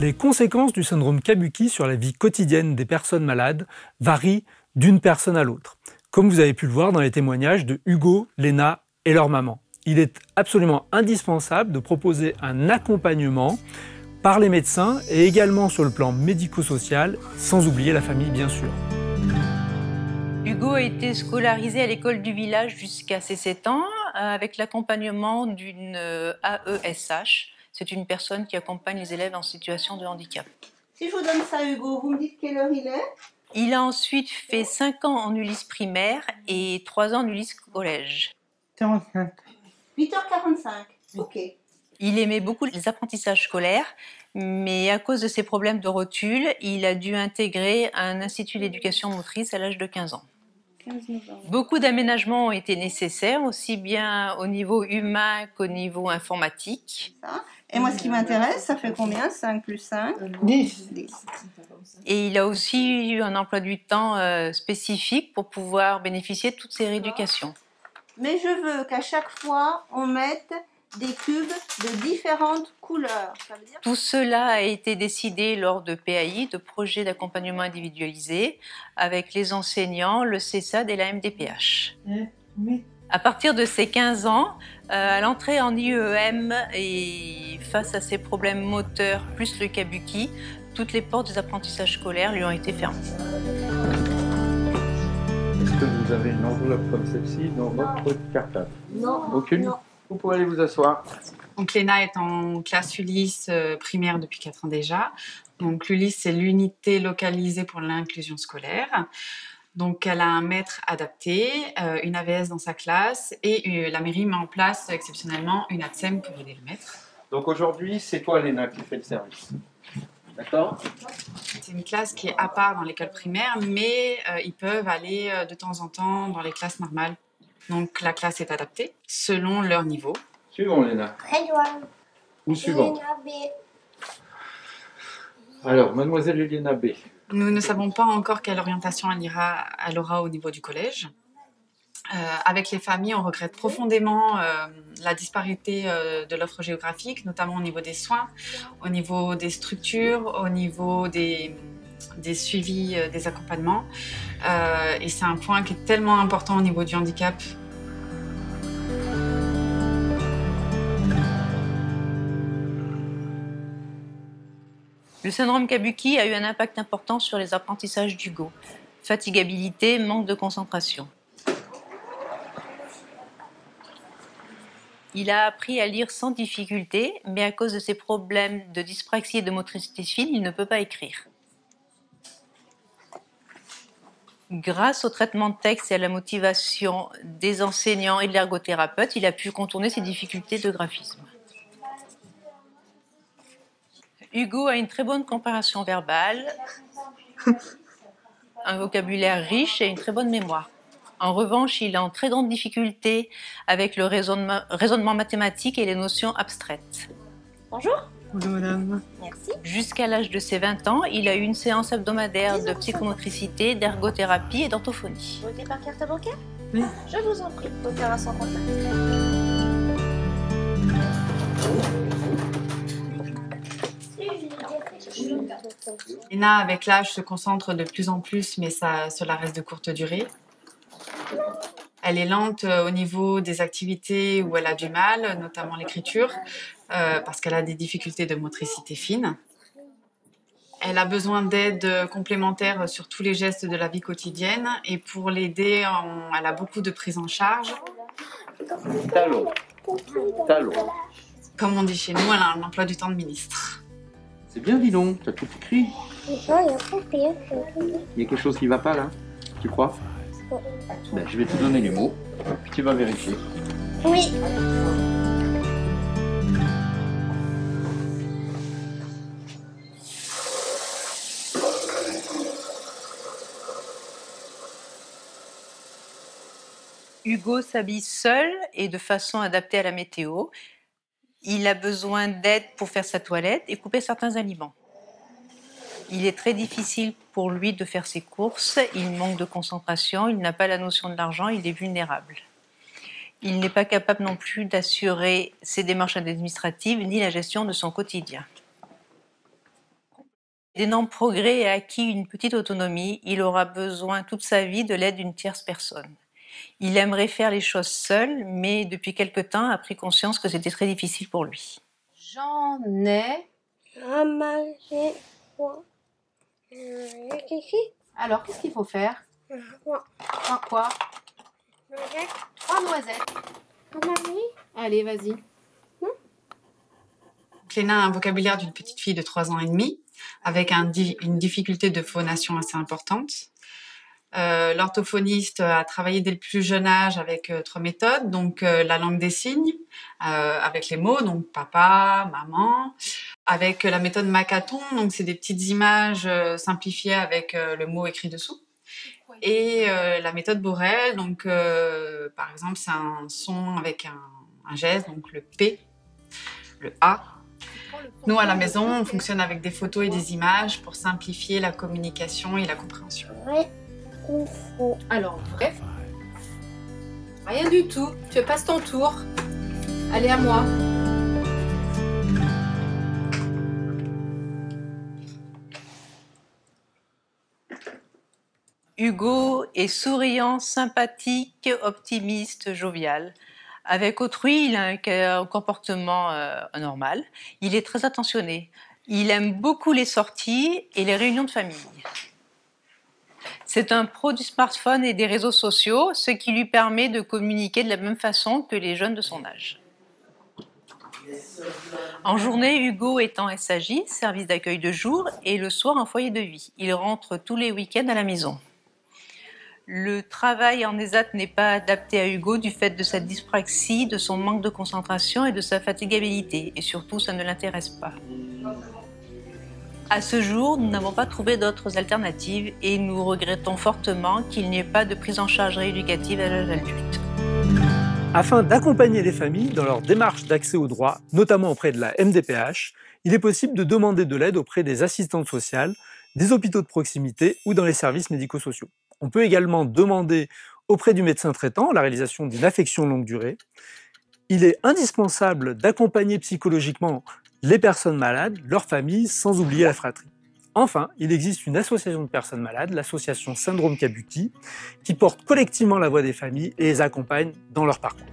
Les conséquences du syndrome Kabuki sur la vie quotidienne des personnes malades varient d'une personne à l'autre, comme vous avez pu le voir dans les témoignages de Hugo, Léna et leur maman. Il est absolument indispensable de proposer un accompagnement par les médecins et également sur le plan médico-social, sans oublier la famille bien sûr. Hugo a été scolarisé à l'école du village jusqu'à ses 7 ans avec l'accompagnement d'une AESH. C'est une personne qui accompagne les élèves en situation de handicap. Si je vous donne ça, Hugo, vous me dites quelle heure il est? Il a ensuite fait 5 ans en Ulysse primaire et 3 ans en Ulysse collège. 45. 8h45, ok. Il aimait beaucoup les apprentissages scolaires, mais à cause de ses problèmes de rotule, il a dû intégrer un institut d'éducation motrice à l'âge de 15 ans. Beaucoup d'aménagements ont été nécessaires, aussi bien au niveau humain qu'au niveau informatique. Et moi, ce qui m'intéresse, ça fait combien? 5 plus 5? 10. Et il a aussi eu un emploi du temps spécifique pour pouvoir bénéficier de toute ses rééducations. Mais je veux qu'à chaque fois, on mette des cubes de différentes couleurs. Ça veut dire... Tout cela a été décidé lors de PAI, de projets d'accompagnement individualisé, avec les enseignants, le CESAD et la MDPH. Oui. À partir de ses 15 ans, à l'entrée en IEM et face à ses problèmes moteurs plus le Kabuki, toutes les portes des apprentissages scolaires lui ont été fermées. Est-ce que vous avez une enveloppe comme celle-ci dans votre cartable? Non. Aucune? Non. Vous pouvez aller vous asseoir. Donc Léna est en classe Ulysse primaire depuis 4 ans déjà. Donc l'Ulysse, c'est l'unité localisée pour l'inclusion scolaire. Donc elle a un maître adapté, une AVS dans sa classe et la mairie met en place exceptionnellement une ATSEM pour aider le maître. Donc aujourd'hui, c'est toi, Léna, qui fait le service. D'accord? C'est une classe qui est à part dans l'école primaire, mais ils peuvent aller de temps en temps dans les classes normales. Donc la classe est adaptée selon leur niveau. Suivant, Léna. Edouard. Ou suivant. Léna B. Alors, mademoiselle Léna B. Nous ne savons pas encore quelle orientation elle aura au niveau du collège. Avec les familles, on regrette profondément la disparité de l'offre géographique, notamment au niveau des soins, au niveau des structures, au niveau des suivis, des accompagnements. Et c'est un point qui est tellement important au niveau du handicap. Le syndrome Kabuki a eu un impact important sur les apprentissages d'Hugo. Fatigabilité, manque de concentration. Il a appris à lire sans difficulté, mais à cause de ses problèmes de dyspraxie et de motricité fine, il ne peut pas écrire. Grâce au traitement de texte et à la motivation des enseignants et de l'ergothérapeute, il a pu contourner ses difficultés de graphisme. Hugo a une très bonne compréhension verbale, un vocabulaire riche et une très bonne mémoire. En revanche, il est en très grande difficulté avec le raisonnement mathématique et les notions abstraites. Bonjour. Bonjour madame. Merci. Jusqu'à l'âge de ses 20 ans, il a eu une séance hebdomadaire de psychomotricité, d'ergothérapie et d'orthophonie. Vous votez par carte bancaire? Oui. Je vous en prie. Opération contact. Léna, avec l'âge, se concentre de plus en plus, mais cela reste de courte durée. Elle est lente au niveau des activités où elle a du mal, notamment l'écriture, parce qu'elle a des difficultés de motricité fine. Elle a besoin d'aide complémentaire sur tous les gestes de la vie quotidienne et pour l'aider, elle a beaucoup de prise en charge. Talon. Talon. Comme on dit chez nous, elle a un emploi du temps de ministre. C'est bien, dis donc. T'as tout écrit. Non, il y a pas rien. Il y a quelque chose qui va pas, là? Tu crois? Ben, je vais te donner les mots, puis tu vas vérifier. Oui. Hugo s'habille seul et de façon adaptée à la météo. Il a besoin d'aide pour faire sa toilette et couper certains aliments. Il est très difficile pour lui de faire ses courses, il manque de concentration, il n'a pas la notion de l'argent, il est vulnérable. Il n'est pas capable non plus d'assurer ses démarches administratives ni la gestion de son quotidien. d'énormes progrès et a acquis une petite autonomie, il aura besoin toute sa vie de l'aide d'une tierce personne. Il aimerait faire les choses seul, mais depuis quelque temps a pris conscience que c'était très difficile pour lui. J'en ai. À manger. Ici. Alors, qu'est-ce qu'il faut faire? Quoi? Quoi? 3 Manger. noisettes. À manger. Allez, vas-y. Léna a un vocabulaire d'une petite fille de 3 ans et demi, avec une difficulté de phonation assez importante. L'orthophoniste a travaillé dès le plus jeune âge avec 3 méthodes, donc la langue des signes, avec les mots, donc papa, maman, avec la méthode Macathon, donc c'est des petites images simplifiées avec le mot écrit dessous, et la méthode Borel, donc par exemple c'est un son avec un geste, donc le P, le A. Nous à la maison on fonctionne avec des photos et des images pour simplifier la communication et la compréhension. Ouais. Alors, bref. Rien du tout. Tu passes ton tour. Allez, à moi. Hugo est souriant, sympathique, optimiste, jovial. Avec autrui, il a un comportement normal. Il est très attentionné. Il aime beaucoup les sorties et les réunions de famille. C'est un pro du smartphone et des réseaux sociaux, ce qui lui permet de communiquer de la même façon que les jeunes de son âge. En journée, Hugo est en SAJ, service d'accueil de jour, et le soir en foyer de vie. Il rentre tous les week-ends à la maison. Le travail en ESAT n'est pas adapté à Hugo du fait de sa dyspraxie, de son manque de concentration et de sa fatigabilité. Et surtout, ça ne l'intéresse pas. À ce jour, nous n'avons pas trouvé d'autres alternatives et nous regrettons fortement qu'il n'y ait pas de prise en charge rééducative à l'âge adulte. Afin d'accompagner les familles dans leur démarche d'accès aux droits, notamment auprès de la MDPH, il est possible de demander de l'aide auprès des assistantes sociales, des hôpitaux de proximité ou dans les services médico-sociaux. On peut également demander auprès du médecin traitant la réalisation d'une affection longue durée. Il est indispensable d'accompagner psychologiquement les personnes malades, leurs familles, sans oublier la fratrie. Enfin, il existe une association de personnes malades, l'association Syndrome Kabuki, qui porte collectivement la voix des familles et les accompagne dans leur parcours.